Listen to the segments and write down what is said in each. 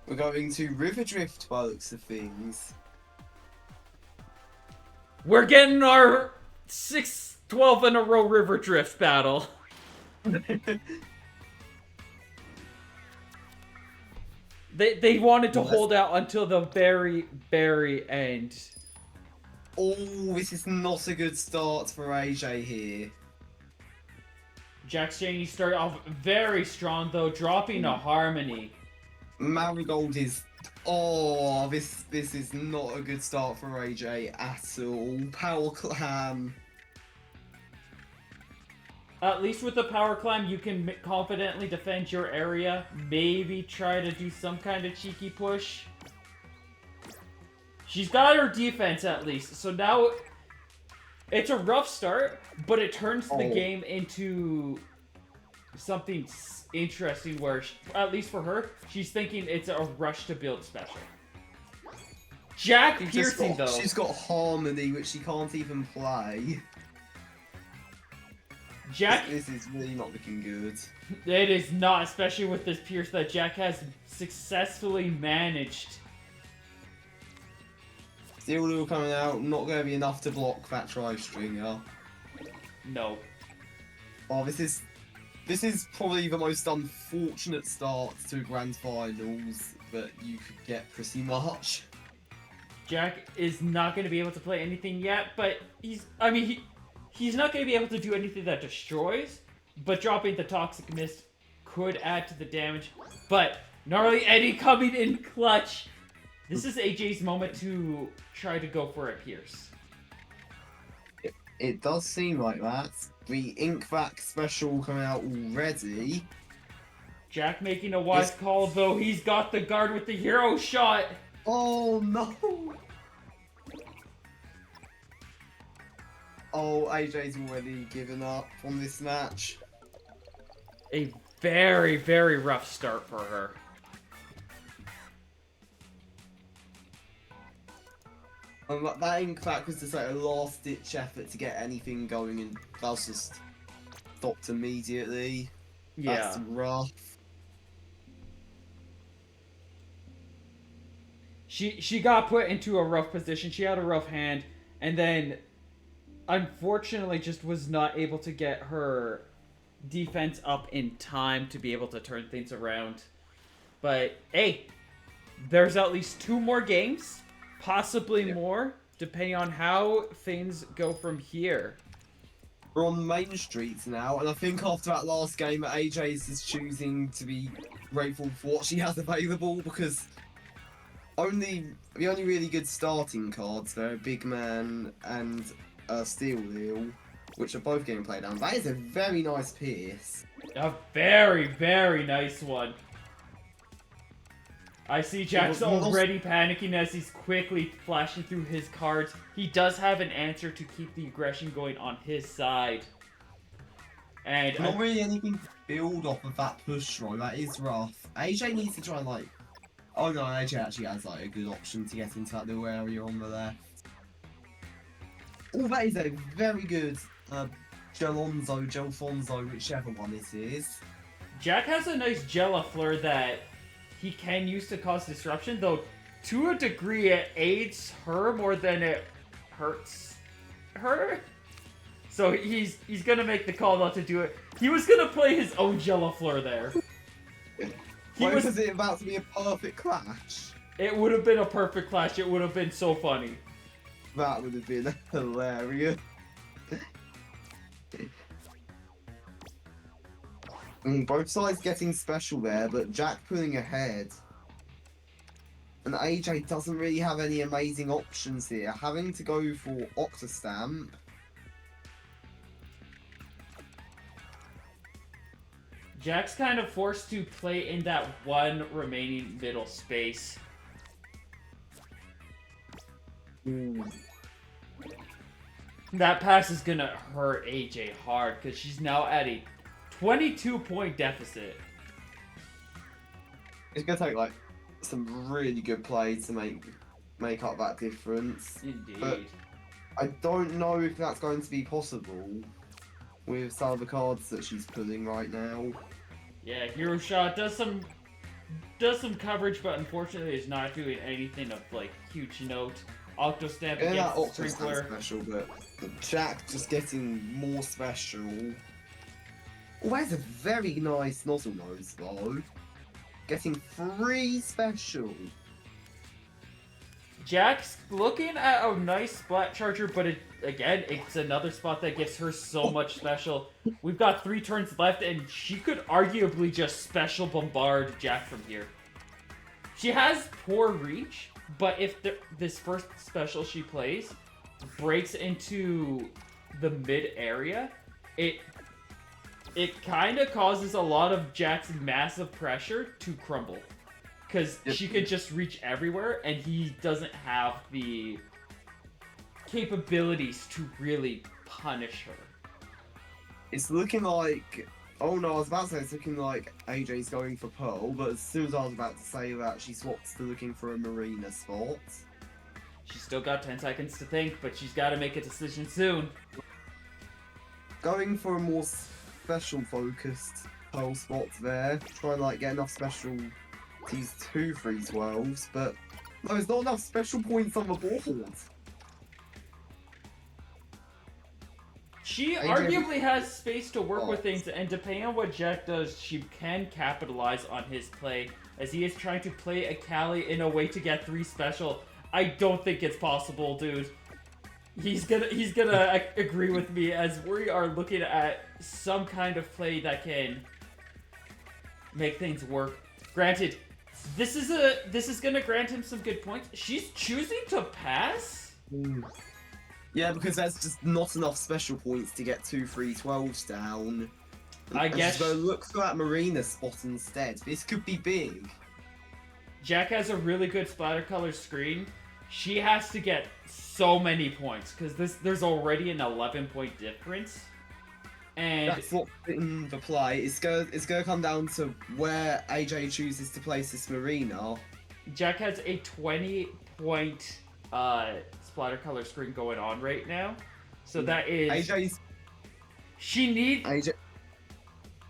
We're going to River Drift by the looks of things. We're getting our 6-12 in a row River Drift battle. They wanted to hold out until the very, very end. Oh, this is not a good start for AJ here. Jackshainy started off very strong though, dropping a Harmony. Marigold is... Oh, this is not a good start for AJ at all. Power Clam. At least with the power climb, you can confidently defend your area. Maybe try to do some kind of cheeky push. She's got her defense at least. So now it's a rough start, but it turns the game into something interesting where, at least for her, she's thinking it's a rush to build special. Jack piercing though. She's got Harmony, which she can't even play. Jack, this is really not looking good. It is not, especially with this pierce that Jack has successfully managed. Steel Lure coming out, not going to be enough to block that Tri-Stringer. No. Oh, this is probably the most unfortunate start to a Grand Finals that you could get pretty much. Jack is not going to be able to play anything yet, but he's not going to be able to do anything that destroys, but dropping the Toxic Mist could add to the damage. But Gnarly Eddie coming in clutch. This is AJ's moment to try to go for a pierce. It does seem like that. The Inkvac special coming out already. Jack making a wise call, though. He's got the guard with the hero shot. Oh, no. Oh, AJ's already given up on this match. A very, very rough start for her. That Inkvac was just like a last-ditch effort to get anything going, and that was just stopped immediately. Yeah. That's rough. She got put into a rough position. She had a rough hand, and then unfortunately just was not able to get her defense up in time to be able to turn things around. But hey, there's at least 2 more games, possibly more, depending on how things go from here. We're on Main Street now, and I think after that last game, AJ is choosing to be grateful for what she has available, because the only really good starting cards there are Big Man and Steel Wheel, which are both getting played down. That is a very nice pierce. A very, very nice one. I see Jack's already panicking as he's quickly flashing through his cards. He does have an answer to keep the aggression going on his side. And not really anything to build off of that push roll. That is rough. AJ needs to try and like... Oh no, AJ actually has like a good option to get into that little area on the left. Oh, that is a very good Gelfonzo, whichever one it is. Jack has a nice Gelafleur that he can use to cause disruption, though to a degree it aids her more than it hurts her. So he's gonna make the call not to do it. He was gonna play his own Gelafleur there. Was it about to be a perfect clash? It would have been a perfect clash. It would have been so funny. That would have been hilarious. Both sides getting special there, but Jack pulling ahead. And AJ doesn't really have any amazing options here, having to go for Octostamp. Jack's kind of forced to play in that one remaining middle space. That pass is gonna hurt AJ hard because she's now at a 22-point deficit. It's gonna take like some really good play to make up that difference. Indeed. But I don't know if that's going to be possible with some of the cards that she's pulling right now. Yeah, Hero Shot does some does some coverage, but unfortunately is not doing anything of like huge note. Octo Stamp Yeah, against Octo Sprinkler. special, but Jack just getting more special. Oh, that's a very nice nozzle nose though. Getting 3 special. Jack's looking at a nice splat charger, but again, it's another spot that gives her so much special. We've got 3 turns left, and she could arguably just special bombard Jack from here. She has poor reach, but if this first special she plays breaks into the mid area, it kind of causes a lot of Jack's massive pressure to crumble. Because she could just reach everywhere, and he doesn't have the capabilities to really punish her. It's looking like... Oh no, I was about to say it's looking like AJ's going for Pearl, but as soon as I was about to say that, she swaps to looking for a Marina spot. She's still got 10 seconds to think, but she's got to make a decision soon. Going for a more special focused Pearl spot there. Try and like get enough special to use 2 312s, but no, there's not enough special points on the board. She arguably has space to work with things, and depending on what Jack does, she can capitalize on his play, as he is trying to play a Cali in a way to get 3 special. I don't think it's possible, dude. He's gonna agree with me, as we are looking at some kind of play that can make things work. Granted, this is gonna grant him some good points. She's choosing to pass? Yeah, because there's just not enough special points to get 2 312s down. I guess she's gonna look for that Marina spot instead. This could be big. Jack has a really good splatter color screen. She has to get so many points, because there's already an 11-point difference. And that's what's in the play. It's gonna come down to where AJ chooses to place this Marina. Jack has a 20-point splatter color screen going on right now. So that is... AJ's... She needs... AJ...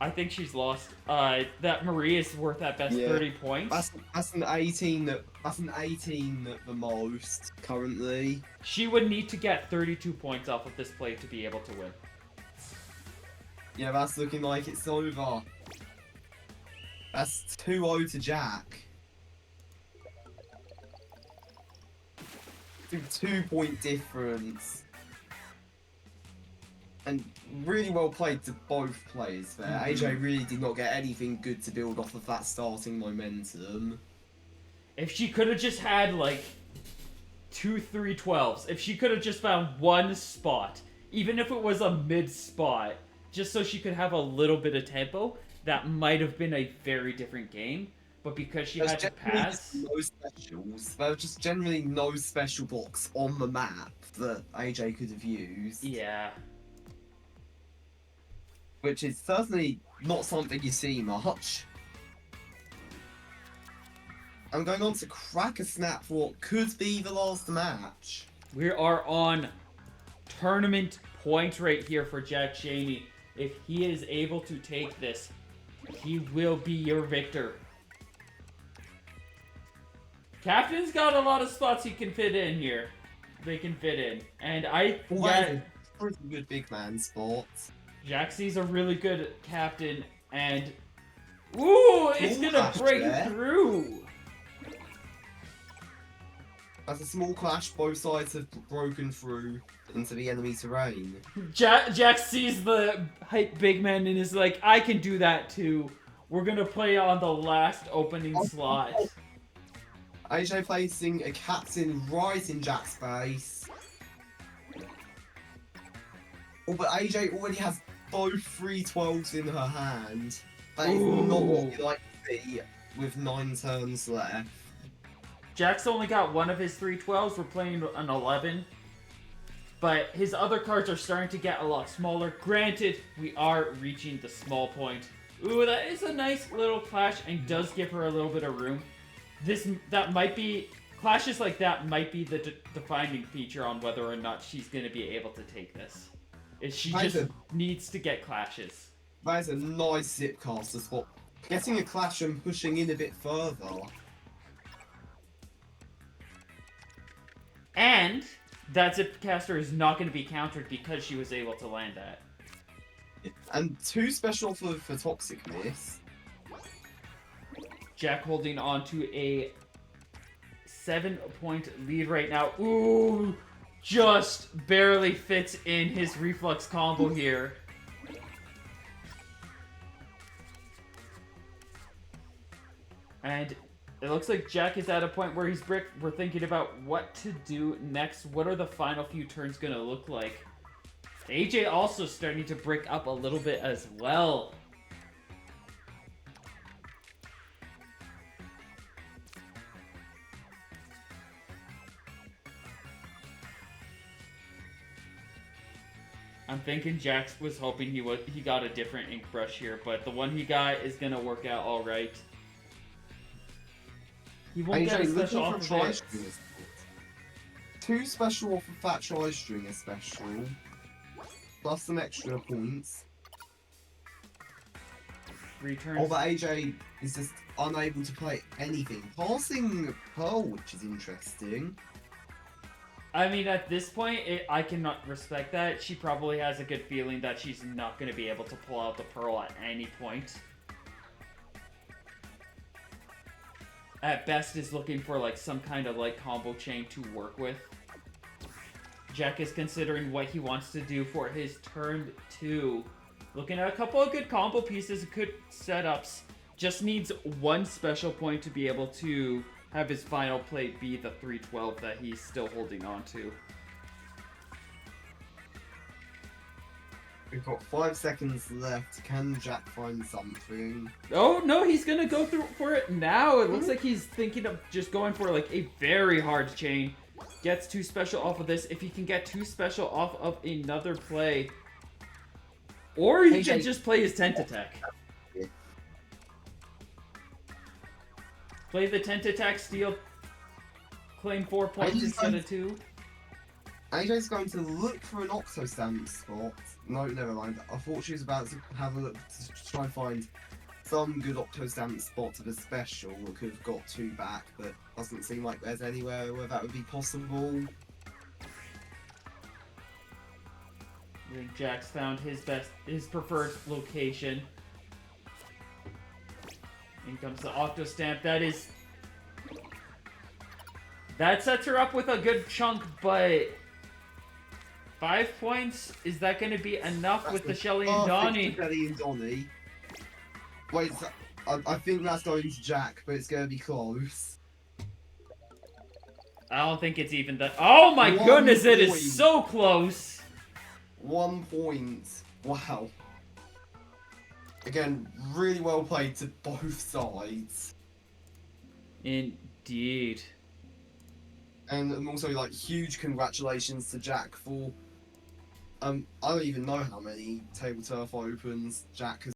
I think she's lost. That Marie is worth at best 30 points. That's an 18. That's an 18 at the most currently. She would need to get 32 points off of this play to be able to win. Yeah, that's looking like it's over. That's 2-0 to Jack. 2-point difference. And really well played to both players there. AJ really did not get anything good to build off of that starting momentum. If she could have just had, like, 2 312s, if she could have just found one spot, even if it was a mid spot, just so she could have a little bit of tempo, that might have been a very different game. But because she had to pass... No specials. There was just generally no special box on the map that AJ could have used. Yeah. Which is certainly not something you see much. I'm going on to crack a snap for what could be the last match. We are on tournament point right here for Jackshainy. If he is able to take this, he will be your victor. Captain's got a lot of spots he can fit in here. They can fit in. And pretty good big man spot. Jaxie's a really good captain, and... Ooh, it's gonna break through! As a small clash, both sides have broken through into the enemy terrain. Jack sees the hype big man and is like, I can do that too. We're gonna play on the last opening slot. AJ placing a captain right in Jack's base. Oh, but AJ already has both 312s in her hand. That is not what we like to see with 9 turns left. Jack's only got one of his 312s. We're playing an 11. But his other cards are starting to get a lot smaller. Granted, we are reaching the small point. Ooh, that is a nice little clash and does give her a little bit of room. Clashes like that might be the defining feature on whether or not she's going to be able to take this. She just needs to get clashes. That is a nice Zipcaster spot. Getting a clash and pushing in a bit further. And that Zipcaster is not going to be countered because she was able to land that. And 2 special for Toxic Miss. Jack holding on to a 7-point lead right now. Ooh, just barely fits in his reflux combo here. And it looks like Jack is at a point where he's bricked. We're thinking about what to do next. What are the final few turns going to look like? AJ also starting to brick up a little bit as well. I'm thinking Jax was hoping he got a different ink brush here, but the one he got is gonna work out all right. He won't get a special off of it. 2 special off of that tri-string is special, plus some extra points. Returns. Oh, but AJ is just unable to play anything. Passing Pearl, which is interesting. I mean, at this point, I cannot respect that. She probably has a good feeling that she's not going to be able to pull out the Pearl at any point. At best is looking for like some kind of like combo chain to work with. Jack is considering what he wants to do for his turn 2. Looking at a couple of good combo pieces, good setups. Just needs 1 special point to be able to have his final play be the 312 that he's still holding on to. We've got 5 seconds left. Can Jack find something? Oh, no, he's going to go through for it now. It looks like he's thinking of just going for like a very hard chain. Gets 2 special off of this. If he can get 2 special off of another play. Or he can just play his Tent Attack. Yeah. Play the Tent Attack, steal, claim 4 points instead of 2. AJ's going to look for an Octostamp spot. No, never mind. I thought she was about to have a look to try and find some good Octostamp spot of a special that could have got 2 back, but doesn't seem like there's anywhere where that would be possible. I think Jack's found his preferred location. In comes the Octo Stamp. That sets her up with a good chunk, but 5 points, is that going to be enough with the Shelly and Donnie? Shelly and Donnie. Wait, I think that's going to Jack, but it's going to be close. I don't think it's even that. Oh my goodness, it is so close. 1 point. Wow. Again, really well played to both sides. Indeed. And also, like, huge congratulations to Jack for... I don't even know how many Tableturf Opens Jack has